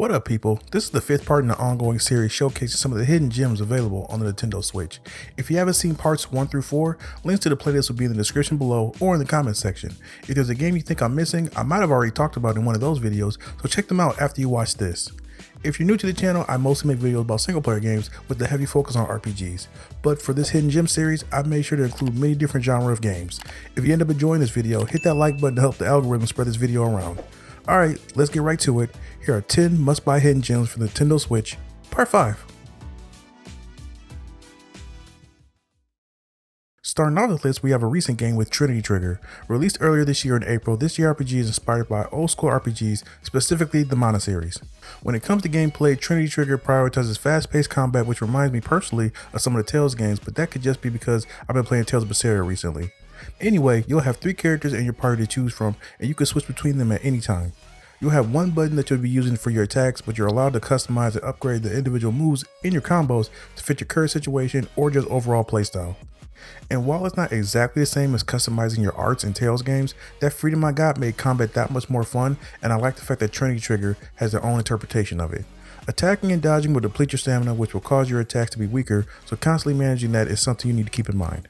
What up, people? This is the fifth part in the ongoing series showcasing some of the hidden gems available on the Nintendo Switch. If you haven't seen parts 1 through 4, links to the playlist will be in the description below or in the comments section. If there's a game you think I'm missing, I might have already talked about in one of those videos, so check them out after you watch this. If you're new to the channel, I mostly make videos about single player games with a heavy focus on RPGs. But for this hidden gem series, I've made sure to include many different genres of games. If you end up enjoying this video, hit that like button to help the algorithm spread this video around. Alright, let's get right to it. Here are 10 must-buy hidden gems for the Nintendo Switch, Part 5. Starting off the list, we have a recent game with Trinity Trigger. Released earlier this year in April, this JRPG is inspired by old school RPGs, specifically the Mana series. When it comes to gameplay, Trinity Trigger prioritizes fast-paced combat, which reminds me personally of some of the Tales games, but that could just be because I've been playing Tales of Berseria recently. Anyway, you'll have 3 characters in your party to choose from, and you can switch between them at any time. You'll have one button that you'll be using for your attacks, but you're allowed to customize and upgrade the individual moves in your combos to fit your current situation or just overall playstyle. And while it's not exactly the same as customizing your arts in Tales games, that freedom I got made combat that much more fun, and I like the fact that Trinity Trigger has their own interpretation of it. Attacking and dodging will deplete your stamina, which will cause your attacks to be weaker, so constantly managing that is something you need to keep in mind.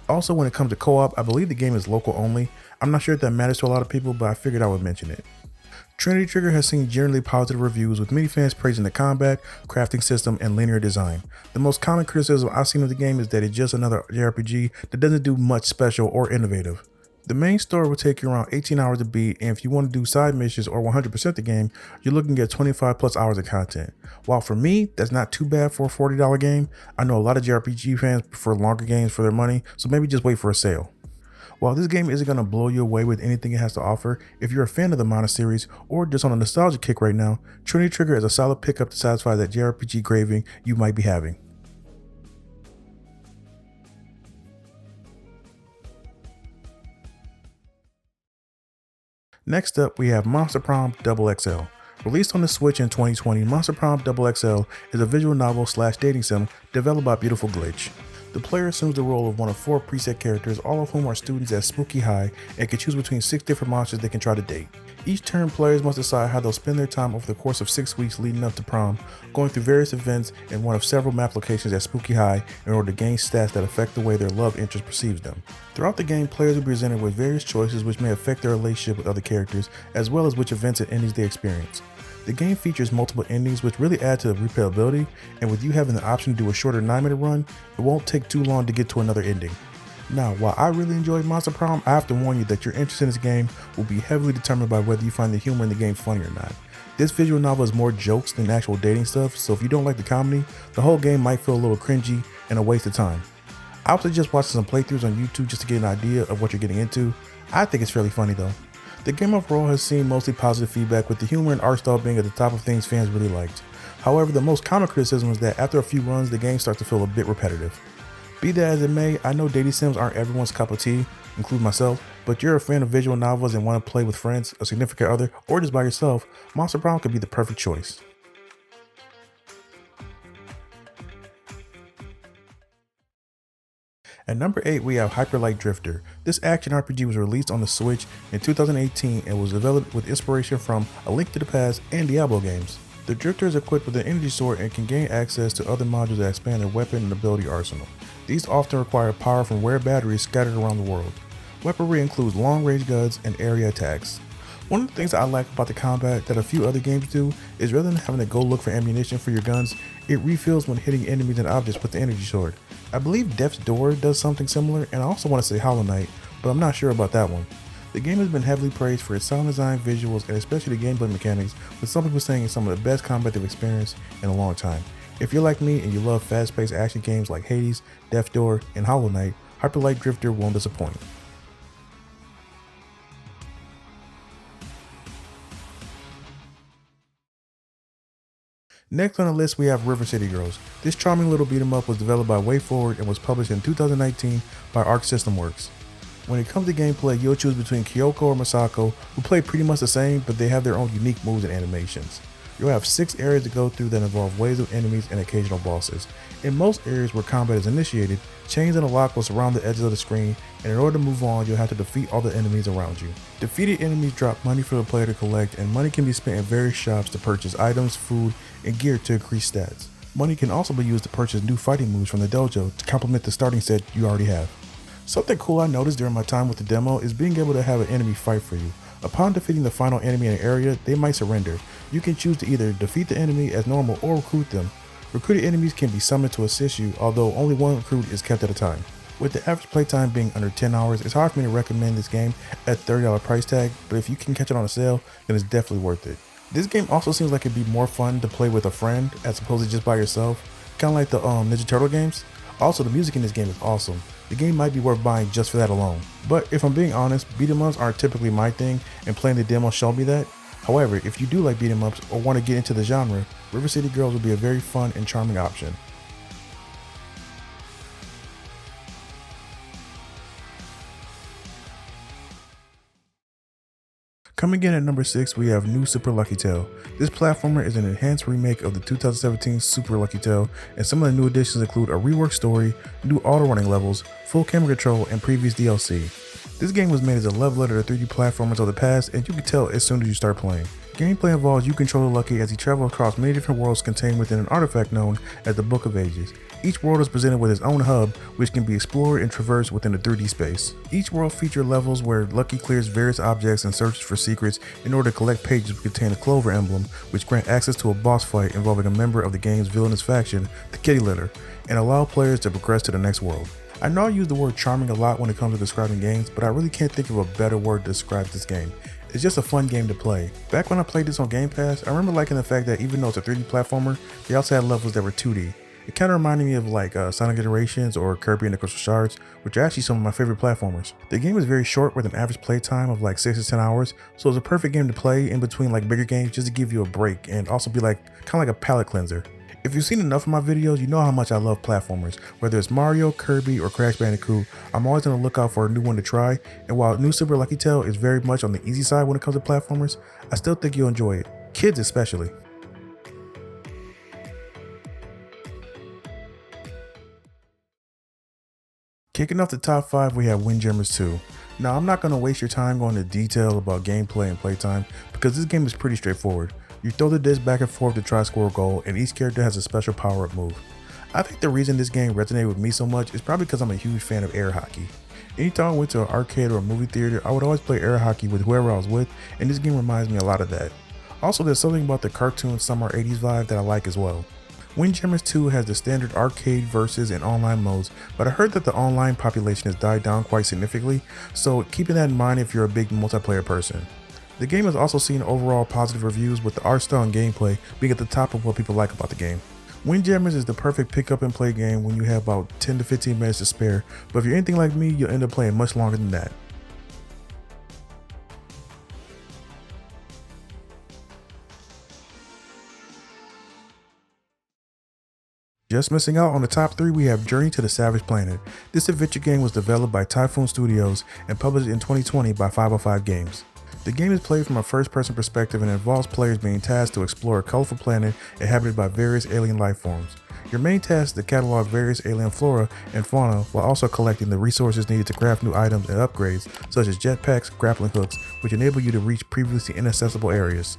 Also, when it comes to co-op, I believe the game is local only. I'm not sure if that matters to a lot of people, but I figured I would mention it. Trinity Trigger has seen generally positive reviews, with many fans praising the combat, crafting system, and linear design. The most common criticism I've seen of the game is that it's just another JRPG that doesn't do much special or innovative. The main story will take you around 18 hours to beat, and if you want to do side missions or 100% the game, you're looking at 25 plus hours of content. While for me, that's not too bad for a $40 game. I know a lot of JRPG fans prefer longer games for their money, so maybe just wait for a sale. While this game isn't going to blow you away with anything it has to offer, if you're a fan of the Mana series or just on a nostalgia kick right now, Trinity Trigger is a solid pickup to satisfy that JRPG craving you might be having. Next up, we have Monster Prom XXL. Released on the Switch in 2020, Monster Prom XXL is a visual novel / dating sim developed by Beautiful Glitch. The player assumes the role of one of 4 preset characters, all of whom are students at Spooky High, and can choose between 6 different monsters they can try to date. Each turn, players must decide how they'll spend their time over the course of 6 weeks leading up to prom, going through various events in one of several map locations at Spooky High in order to gain stats that affect the way their love interest perceives them. Throughout the game, players will be presented with various choices which may affect their relationship with other characters, as well as which events and endings they experience. The game features multiple endings which really add to the replayability, and with you having the option to do a shorter 9-minute run, it won't take too long to get to another ending. Now, while I really enjoyed Monster Prom, I have to warn you that your interest in this game will be heavily determined by whether you find the humor in the game funny or not. This visual novel is more jokes than actual dating stuff, so if you don't like the comedy, the whole game might feel a little cringy and a waste of time. I would suggest watching some playthroughs on YouTube just to get an idea of what you're getting into. I think it's fairly funny though. The game overall has seen mostly positive feedback, with the humor and art style being at the top of things fans really liked. However, the most common criticism is that after a few runs, the game starts to feel a bit repetitive. Be that as it may, I know dating sims aren't everyone's cup of tea, including myself, but you're a fan of visual novels and want to play with friends, a significant other, or just by yourself, Monster Prom could be the perfect choice. At number 8, we have Hyper Light Drifter. This action RPG was released on the Switch in 2018 and was developed with inspiration from A Link to the Past and Diablo games. The Drifter is equipped with an energy sword and can gain access to other modules that expand their weapon and ability arsenal. These often require power from rare batteries scattered around the world. Weaponry includes long-range guns and area attacks. One of the things I like about the combat that a few other games do is rather than having to go look for ammunition for your guns, it refills when hitting enemies and objects with the energy sword. I believe Death's Door does something similar, and I also want to say Hollow Knight, but I'm not sure about that one. The game has been heavily praised for its sound design, visuals, and especially the gameplay mechanics, with some people saying it's some of the best combat they've experienced in a long time. If you're like me and you love fast-paced action games like Hades, Death's Door, and Hollow Knight, Hyper Light Drifter won't disappoint. Next on the list, we have River City Girls. This charming little beat-em-up was developed by WayForward and was published in 2019 by Arc System Works. When it comes to gameplay, you'll choose between Kyoko or Masako, who play pretty much the same, but they have their own unique moves and animations. You'll have 6 areas to go through that involve waves of enemies and occasional bosses. In most areas where combat is initiated, chains and a lock will surround the edges of the screen, and in order to move on, you'll have to defeat all the enemies around you. Defeated enemies drop money for the player to collect, and money can be spent in various shops to purchase items, food, and gear to increase stats. Money can also be used to purchase new fighting moves from the dojo to complement the starting set you already have. Something cool I noticed during my time with the demo is being able to have an enemy fight for you. Upon defeating the final enemy in an area, they might surrender. You can choose to either defeat the enemy as normal or recruit them. Recruited enemies can be summoned to assist you, although only one recruit is kept at a time. With the average playtime being under 10 hours, it's hard for me to recommend this game at $30 price tag, but if you can catch it on a sale, then it's definitely worth it. This game also seems like it'd be more fun to play with a friend as opposed to just by yourself, kind of like the Ninja Turtle games. Also, the music in this game is awesome. The game might be worth buying just for that alone. But if I'm being honest, beat 'em ups aren't typically my thing, and playing the demo showed me that. However, if you do like beat 'em ups or want to get into the genre, River City Girls would be a very fun and charming option. Coming in at number 6, we have New Super Lucky Tail. This platformer is an enhanced remake of the 2017 Super Lucky Tail, and some of the new additions include a reworked story, new auto-running levels, full camera control, and previous DLC. This game was made as a love letter to 3D platformers of the past, and you can tell as soon as you start playing. Gameplay involves you controlling Lucky as he travels across many different worlds contained within an artifact known as the Book of Ages. Each world is presented with its own hub, which can be explored and traversed within a 3D space. Each world features levels where Lucky clears various objects and searches for secrets in order to collect pages which contain a clover emblem, which grant access to a boss fight involving a member of the game's villainous faction, the Kitty Litter, and allow players to progress to the next world. I know I use the word charming a lot when it comes to describing games, but I really can't think of a better word to describe this game. It's just a fun game to play. Back when I played this on Game Pass, I remember liking the fact that even though it's a 3D platformer, they also had levels that were 2D. It kind of reminded me of like Sonic Generations or Kirby and the Crystal Shards, which are actually some of my favorite platformers. The game is very short with an average play time of like 6 to 10 hours, so it's a perfect game to play in between like bigger games just to give you a break and also be like kind of like a palate cleanser. If you've seen enough of my videos, you know how much I love platformers. Whether it's Mario, Kirby, or Crash Bandicoot, I'm always on the lookout for a new one to try, and while New Super Lucky Tail is very much on the easy side when it comes to platformers, I still think you'll enjoy it. Kids especially. Kicking off the top 5, we have Windjammers 2. Now, I'm not going to waste your time going into detail about gameplay and playtime, because this game is pretty straightforward. You throw the disc back and forth to try score a goal, and each character has a special power-up move. I think the reason this game resonated with me so much is probably because I'm a huge fan of air hockey. Anytime I went to an arcade or a movie theater, I would always play air hockey with whoever I was with, and this game reminds me a lot of that. Also, there's something about the cartoon summer 80s vibe that I like as well. Windjammers 2 has the standard arcade versus and online modes, but I heard that the online population has died down quite significantly, so keeping that in mind if you're a big multiplayer person. The game has also seen overall positive reviews, with the art style and gameplay being at the top of what people like about the game. Windjammers is the perfect pick up and play game when you have about 10 to 15 minutes to spare, but if you're anything like me, you'll end up playing much longer than that. Just missing out on the top 3, we have Journey to the Savage Planet. This adventure game was developed by Typhoon Studios and published in 2020 by 505 Games. The game is played from a first-person perspective and involves players being tasked to explore a colorful planet inhabited by various alien life forms. Your main task is to catalog various alien flora and fauna while also collecting the resources needed to craft new items and upgrades, such as jetpacks, grappling hooks, which enable you to reach previously inaccessible areas.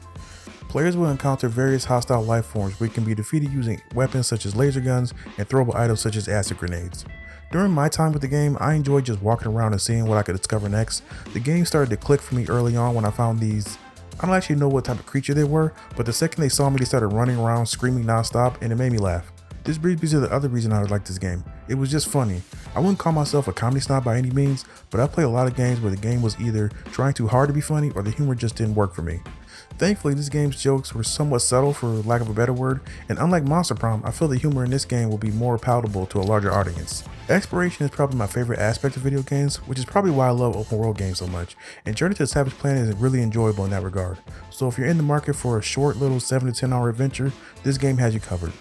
Players will encounter various hostile life forms which can be defeated using weapons such as laser guns and throwable items such as acid grenades. During my time with the game, I enjoyed just walking around and seeing what I could discover next. The game started to click for me early on when I found these. I don't actually know what type of creature they were, but the second they saw me, they started running around screaming nonstop, and it made me laugh. This brings me to the other reason I like this game. It was just funny. I wouldn't call myself a comedy snob by any means, but I play a lot of games where the game was either trying too hard to be funny or the humor just didn't work for me. Thankfully, this game's jokes were somewhat subtle, for lack of a better word, and unlike Monster Prom, I feel the humor in this game will be more palatable to a larger audience. Exploration is probably my favorite aspect of video games, which is probably why I love open world games so much, and Journey to the Savage Planet is really enjoyable in that regard. So if you're in the market for a short little 7 to 10 hour adventure, this game has you covered.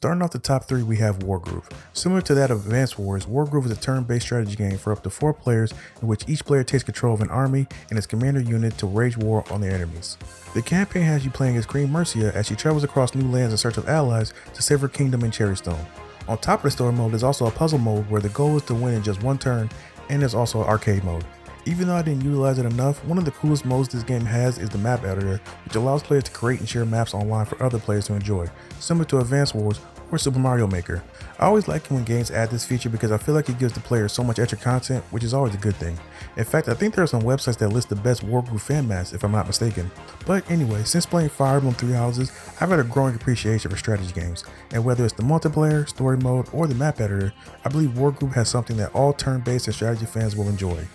Starting off the top 3, we have Wargroove. Similar to that of Advance Wars, Wargroove is a turn-based strategy game for up to 4 players in which each player takes control of an army and its commander unit to wage war on their enemies. The campaign has you playing as Queen Mercia as she travels across new lands in search of allies to save her kingdom in Cherrystone. On top of the story mode, there's also a puzzle mode where the goal is to win in just one turn, and there's also an arcade mode. Even though I didn't utilize it enough, one of the coolest modes this game has is the map editor, which allows players to create and share maps online for other players to enjoy, similar to Advance Wars or Super Mario Maker. I always like it when games add this feature because I feel like it gives the player so much extra content, which is always a good thing. In fact, I think there are some websites that list the best Wargroove fan maps if I'm not mistaken. But anyway, since playing Fire Emblem Three Houses, I've had a growing appreciation for strategy games, and whether it's the multiplayer, story mode, or the map editor, I believe Wargroove has something that all turn-based and strategy fans will enjoy.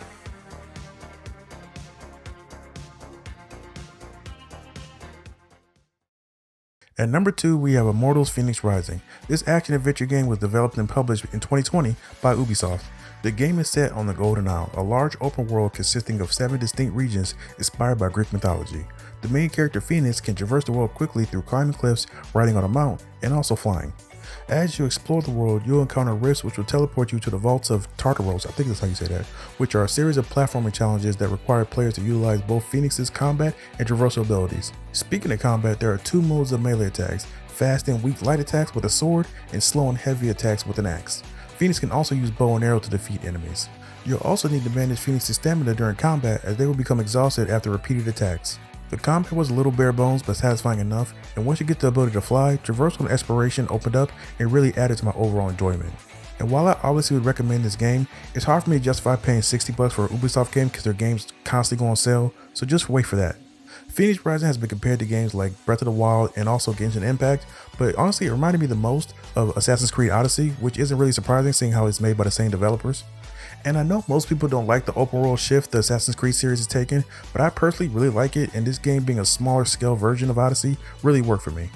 At number 2, we have Immortals Fenyx Rising. This action-adventure game was developed and published in 2020 by Ubisoft. The game is set on the Golden Isle, a large open world consisting of 7 distinct regions inspired by Greek mythology. The main character Phoenix can traverse the world quickly through climbing cliffs, riding on a mount, and also flying. As you explore the world, you'll encounter rifts which will teleport you to the vaults of Tartaros, I think that's how you say that, which are a series of platforming challenges that require players to utilize both Phoenix's combat and traversal abilities. Speaking of combat, there are 2 modes of melee attacks, fast and weak light attacks with a sword, and slow and heavy attacks with an axe. Phoenix can also use bow and arrow to defeat enemies. You'll also need to manage Phoenix's stamina during combat as they will become exhausted after repeated attacks. The combat was a little bare bones but satisfying enough, and once you get the ability to fly, traversal and exploration opened up and really added to my overall enjoyment. And while I obviously would recommend this game, it's hard for me to justify paying $60 for an Ubisoft game because their games constantly go on sale, so just wait for that. Fenyx Rising has been compared to games like Breath of the Wild and also Genshin Impact, but honestly it reminded me the most of Assassin's Creed Odyssey, which isn't really surprising seeing how it's made by the same developers. And I know most people don't like the open world shift the Assassin's Creed series has taken, but I personally really like it, and this game being a smaller scale version of Odyssey really worked for me.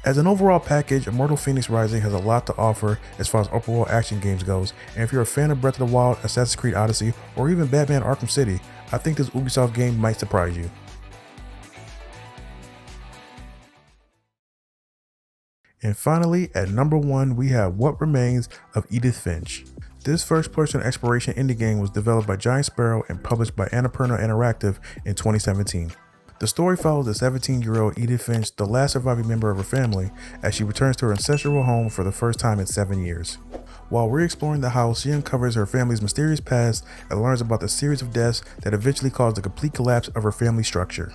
As an overall package, Immortal Fenyx Rising has a lot to offer as far as open world action games goes, and if you're a fan of Breath of the Wild, Assassin's Creed Odyssey, or even Batman Arkham City, I think this Ubisoft game might surprise you. And finally, at number 1, we have What Remains of Edith Finch. This first-person exploration indie game was developed by Giant Sparrow and published by Annapurna Interactive in 2017. The story follows the 17-year-old Edith Finch, the last surviving member of her family, as she returns to her ancestral home for the first time in 7 years. While re-exploring the house, she uncovers her family's mysterious past and learns about the series of deaths that eventually caused the complete collapse of her family structure.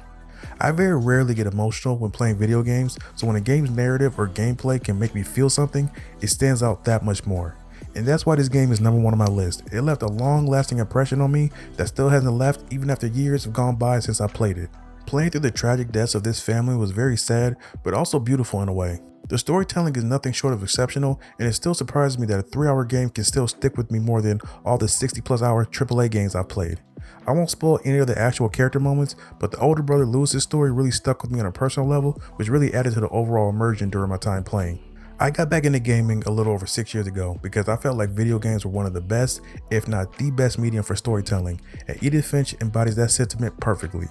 I very rarely get emotional when playing video games, so when a game's narrative or gameplay can make me feel something, it stands out that much more. And that's why this game is number 1 on my list. It left a long-lasting impression on me that still hasn't left even after years have gone by since I played it. Playing through the tragic deaths of this family was very sad, but also beautiful in a way. The storytelling is nothing short of exceptional, and it still surprises me that a 3-hour game can still stick with me more than all the 60+ hour AAA games I've played. I won't spoil any of the actual character moments, but the older brother Lewis's story really stuck with me on a personal level, which really added to the overall immersion during my time playing. I got back into gaming a little over 6 years ago because I felt like video games were one of the best, if not the best medium for storytelling, and Edith Finch embodies that sentiment perfectly.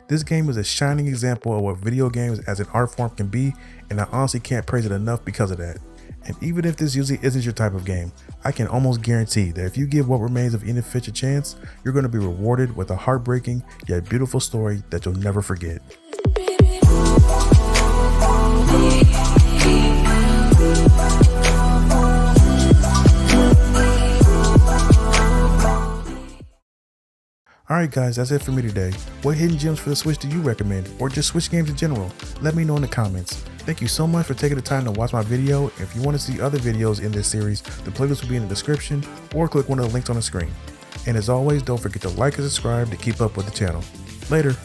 This game is a shining example of what video games as an art form can be, and I honestly can't praise it enough because of that. And even if this usually isn't your type of game, I can almost guarantee that if you give What Remains of Edith Finch a chance, you're going to be rewarded with a heartbreaking yet beautiful story that you'll never forget. Alright guys, that's it for me today. What hidden gems for the Switch do you recommend, or just Switch games in general? Let me know in the comments. Thank you so much for taking the time to watch my video. If you want to see other videos in this series, the playlist will be in the description, or click one of the links on the screen. And as always, don't forget to like and subscribe to keep up with the channel. Later.